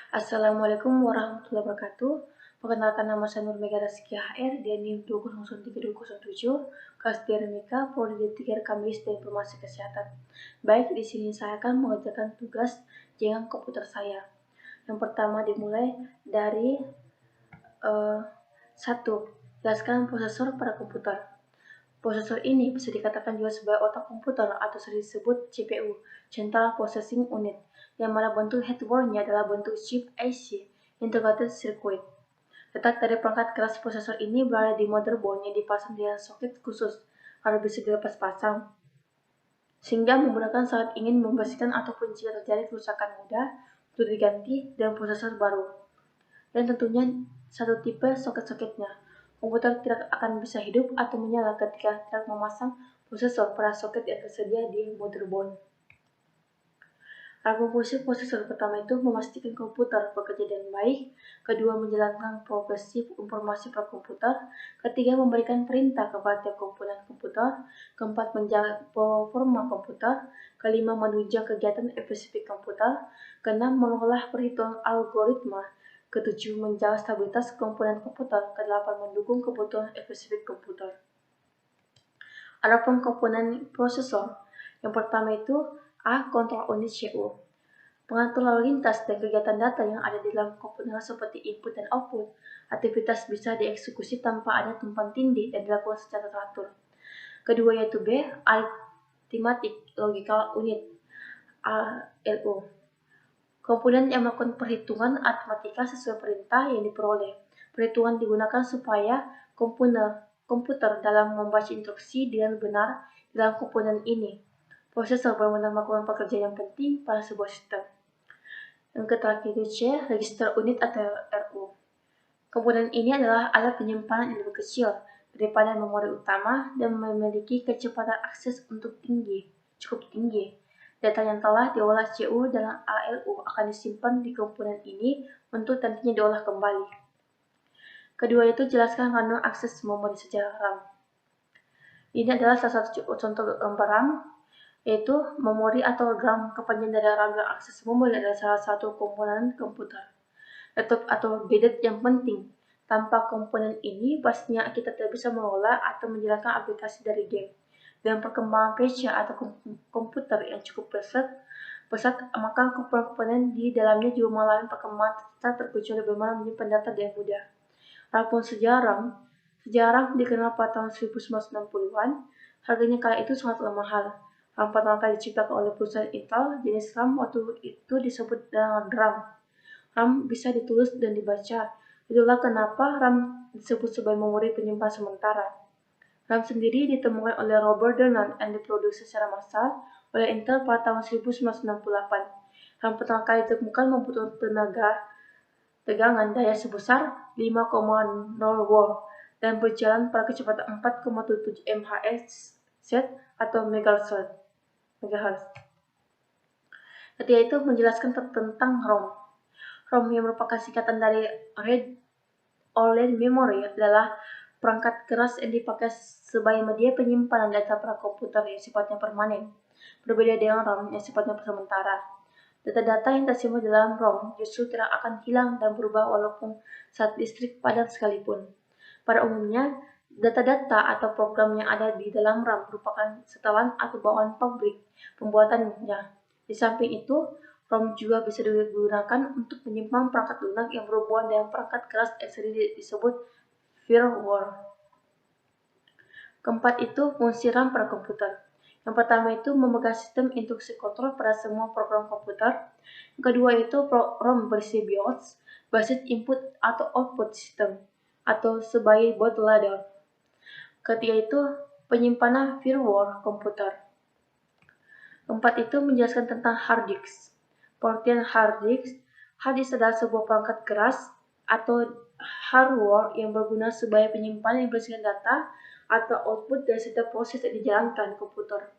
Assalamualaikum warahmatullahi wabarakatuh. Perkenalkan, nama saya Nur Mega Rizky HR, di NIM 2032007, kelas Dinamika, Prodi D3 Rekam Medis dan Informasi Kesehatan. Baik, di sini saya akan mengerjakan tugas jaringan komputer saya. Yang pertama dimulai dari 1. Jelaskan prosesor pada komputer. Prosesor ini bisa dikatakan juga sebagai otak komputer atau sering disebut CPU, Central Processing Unit, yang mana bentuk hardware-nya adalah bentuk chip IC, Integrated Circuit. Letak dari perangkat keras prosesor ini berada di motherboard yang dipasang dengan soket khusus agar bisa dilepas pasang, sehingga memudahkan saat ingin membersihkan ataupun jika terjadi kerusakan mudah untuk diganti dengan prosesor baru. Dan tentunya satu tipe soket-soketnya. Komputer tidak akan bisa hidup atau menyala ketika tidak memasang prosesor pada soket yang tersedia di motherboard. Fungsi prosesor pertama itu memastikan komputer bekerja dengan baik, kedua menjalankan progresif informasi per komputer, ketiga memberikan perintah kepada tiap komponen komputer, keempat menjaga performa komputer, kelima menunjang kegiatan spesifik komputer, keenam mengolah perhitungan algoritma, ketujuh menjaga stabilitas komponen komputer, kedelapan mendukung kebutuhan spesifik komputer. Adapun komponen prosesor, yang pertama itu A. Kontrol unit CPU. Pengatur lalu lintas dan kegiatan data yang ada di dalam komponen seperti input dan output. Aktivitas bisa dieksekusi tanpa ada tumpang tindih dan dilakukan secara teratur. Kedua yaitu B. Arithmetic Logical Unit ALU. Komponen yang melakukan perhitungan matematika sesuai perintah yang diperoleh. Perhitungan digunakan supaya komputer dalam membaca instruksi dengan benar dalam komponen ini. Prosesor benar-benar melakukan pekerjaan yang penting pada sebuah sistem. Yang terakhir itu C, register unit atau RU. Komponen ini adalah alat penyimpanan yang lebih kecil daripada memori utama dan memiliki kecepatan akses cukup tinggi. Data yang telah diolah CPU dalam ALU akan disimpan di komponen ini untuk nantinya diolah kembali. Kedua itu jelaskan random akses memori secara RAM. Ini adalah salah satu contoh gambar RAM, yaitu memori atau RAM. Kepanjangan dari random akses memori adalah salah satu komponen komputer. Laptop atau gadget yang penting. Tanpa komponen ini, pastinya kita tidak bisa mengolah atau menjalankan aplikasi dari game. Dengan perkembangan PC atau komputer yang cukup pesat, maka komponen di dalamnya juga mengalami perkembangan tak terkecuali bagaimana menyimpan data dengan mudah. Adapun sejarah dikenal pada tahun 1960-an, harganya kala itu sangatlah mahal. RAM pertama kali diciptakan oleh perusahaan Intel, jenis RAM waktu itu disebut dengan DRAM. RAM bisa ditulis dan dibaca. Itulah kenapa RAM disebut sebagai memori penyimpan sementara. RAM sendiri ditemukan oleh Robert Dornan dan diproduksi secara massal oleh Intel pada tahun 1968. RAM pertama kali ditemukan membutuhkan tegangan daya sebesar 5,0 volt dan berjalan pada kecepatan 4,7 MHz atau MHz. Ketika itu menjelaskan tentang ROM. ROM yang merupakan singkatan dari Read Only Memory adalah perangkat keras yang dipakai sebagai media penyimpanan data pada komputer yang sifatnya permanen, berbeda dengan RAM yang sifatnya sementara. Data-data yang tersimpan dalam ROM justru tidak akan hilang dan berubah walaupun saat listrik padam sekalipun. Pada umumnya, data-data atau program yang ada di dalam RAM merupakan setelan atau bawaan pabrik pembuatannya. Di samping itu, ROM juga bisa digunakan untuk menyimpan perangkat lunak yang berhubungan dengan perangkat keras yang sering disebut firmware. Keempat itu fungsi RAM pada komputer. Yang pertama itu memegang sistem instruksi kontrol pada semua program komputer. Yang kedua itu ROM berisi BIOS, basis input atau output system, atau sebagai bootloader. Ketiga itu penyimpanan firmware komputer. Keempat itu menjelaskan tentang hard disk. Pengertian hard disk adalah sebuah perangkat keras atau hardware yang berguna sebagai penyimpanan yang berisikan data atau output dari setiap proses yang dijalankan komputer.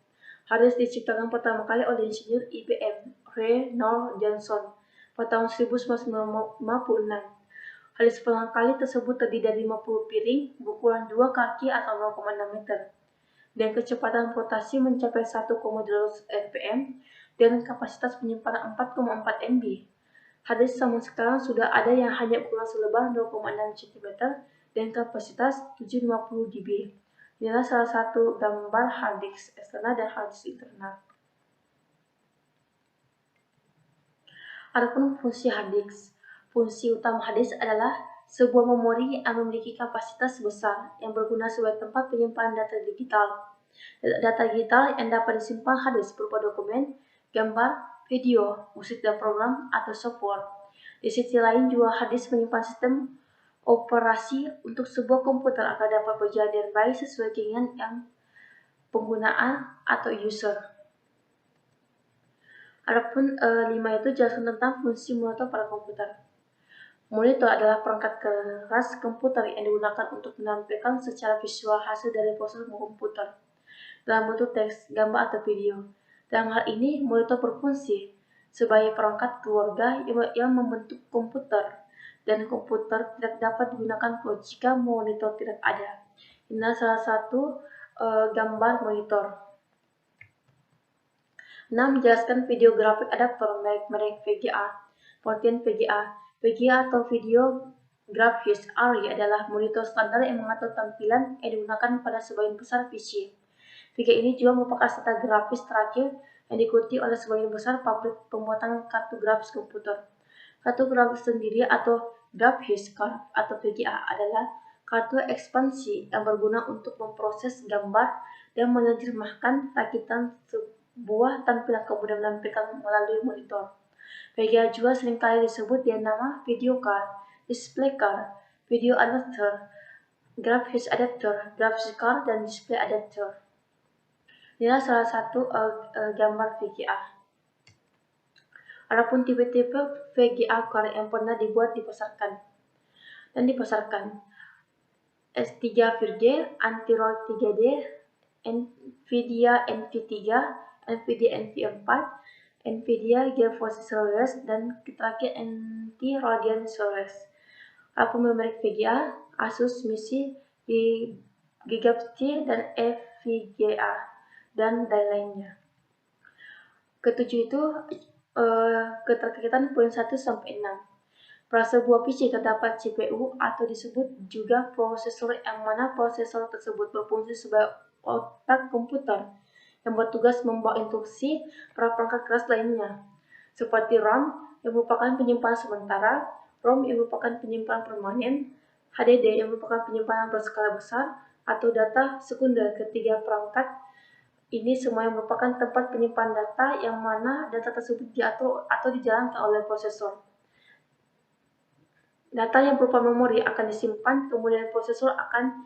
Hard disk diciptakan pertama kali oleh insinyur IBM Reynolds Johnson pada tahun 1956. Hard disk pertama kali tersebut terdiri dari 50 piring berukuran 2 kaki atau 0,6 meter dan kecepatan rotasi mencapai 1,200 rpm dengan kapasitas penyimpanan 4,4 MB. hard disk zaman sekarang sudah ada yang hanya ukuran selebar 0,6 cm dan kapasitas 750 GB. Inilah salah satu gambar hard disk eksternal dan hard disk internal. Adapun fungsi hard disk. Fungsi utama hard disk adalah sebuah memori yang memiliki kapasitas besar yang berguna sebagai tempat penyimpanan data digital. Data digital yang dapat disimpan hard disk berupa dokumen, gambar, video, musik dan program atau software. Di sisi lain juga hard disk menyimpan sistem operasi untuk sebuah komputer agar dapat berjalan dengan baik sesuai keinginan yang penggunaan atau user. Adapun 5 itu jelaskan tentang fungsi monitor pada komputer. Monitor adalah perangkat keras komputer yang digunakan untuk menampilkan secara visual hasil dari proses komputer dalam bentuk teks, gambar, atau video. Dalam hal ini, monitor berfungsi sebagai perangkat keluarga yang membentuk komputer, dan komputer tidak dapat digunakan jika monitor tidak ada. Inilah salah satu gambar monitor. 6. Menjelaskan video graphic adapter merek VGA. Pengertian VGA. VGA atau Video Graphics Array adalah monitor standar yang mengatur tampilan yang digunakan pada sebagian besar PC. VGA ini juga merupakan standar grafis terakhir yang diikuti oleh sebagian besar pabrik pembuatan kartu grafis komputer. Kartu grafis sendiri atau graphics card atau VGA adalah kartu ekspansi yang berguna untuk memproses gambar dan menerjemahkan rakitan sebuah tampilan kemudian menampilkan melalui monitor. VGA juga seringkali disebut dengan nama video card, display card, video adapter, graphics adapter, graphics card, dan display adapter. Inilah salah satu gambar VGA. Adapun tipe-tipe VGA card yang pernah dibuat dipasarkan. S3 Virgil, Anti-Roll 3D, NVIDIA NV3, NVIDIA NV4, NVIDIA GeForce Solaris, dan terakhir NT Radeon Solaris. Adapun merek VGA, Asus, MISI, Gigabyte, dan FVGA, dan lainnya. Ketujuh itu keterkaitan poin 1 sampai 6. Pada sebuah PC terdapat CPU atau disebut juga prosesor, yang mana prosesor tersebut berfungsi sebagai otak komputer yang bertugas membawa instruksi pada perangkat keras lainnya, seperti RAM yang merupakan penyimpanan sementara, ROM yang merupakan penyimpanan permanen, HDD yang merupakan penyimpanan berskala besar, atau data sekunder. Ketiga perangkat ini semuanya merupakan tempat penyimpanan data yang mana data tersebut diatur atau dijalankan oleh prosesor. Data yang berupa memori akan disimpan, kemudian prosesor akan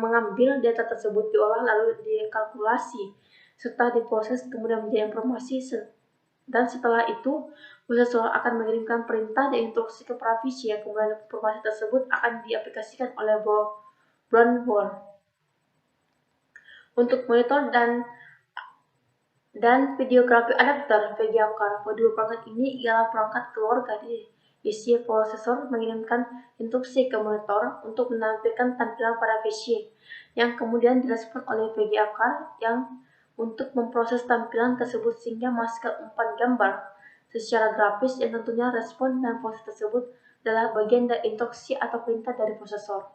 mengambil data tersebut, diolah lalu dikalkulasi, serta diproses kemudian menjadi informasi, dan setelah itu prosesor akan mengirimkan perintah dan instruksi ke para PC yang kemudian informasi tersebut akan diaplikasikan oleh breadboard. Untuk monitor dan video graphic adapter VGA card, kedua perangkat ini ialah perangkat keluarga isi prosesor mengirimkan instruksi ke monitor untuk menampilkan tampilan pada PC yang kemudian direspon oleh VGA card yang untuk memproses tampilan tersebut sehingga menghasilkan umpan gambar secara grafis, yang tentunya respon dan proses tersebut adalah bagian dari instruksi atau perintah dari prosesor.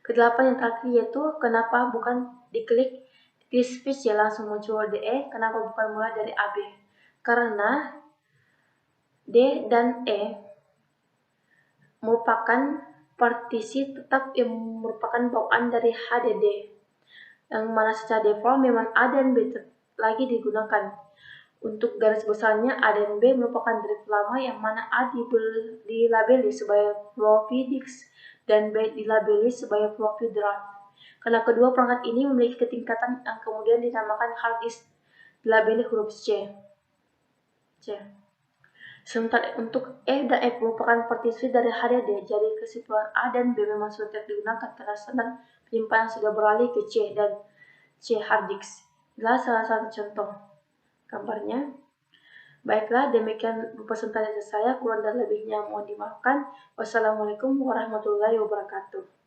Kedelapan yang terakhir yaitu kenapa bukan diklik switch ya langsung muncul DE, kenapa bukan mulai dari AB? Karena D dan E merupakan partisi tetap yang merupakan bawaan dari HDD, yang mana secara default memang A dan B lagi digunakan. Untuk garis besarnya, A dan B merupakan drive lama yang mana A dilabeli sebagai floppy disk dan B dilabeli sebagai floppy drive. Karena kedua perangkat ini memiliki ketingkatan yang kemudian dinamakan hard disk, dilabeli huruf C. Sementara untuk E dan F merupakan partisi dari HDD, jadi kesimpulan A dan B memang sudah tidak digunakan karena standar penyimpanan sudah beralih ke C dan C hard disk. Inilah salah satu contoh gambarnya. Baiklah, demikian presentasi saya, kurang dan lebihnya mohon dimaafkan. Wassalamualaikum warahmatullahi wabarakatuh.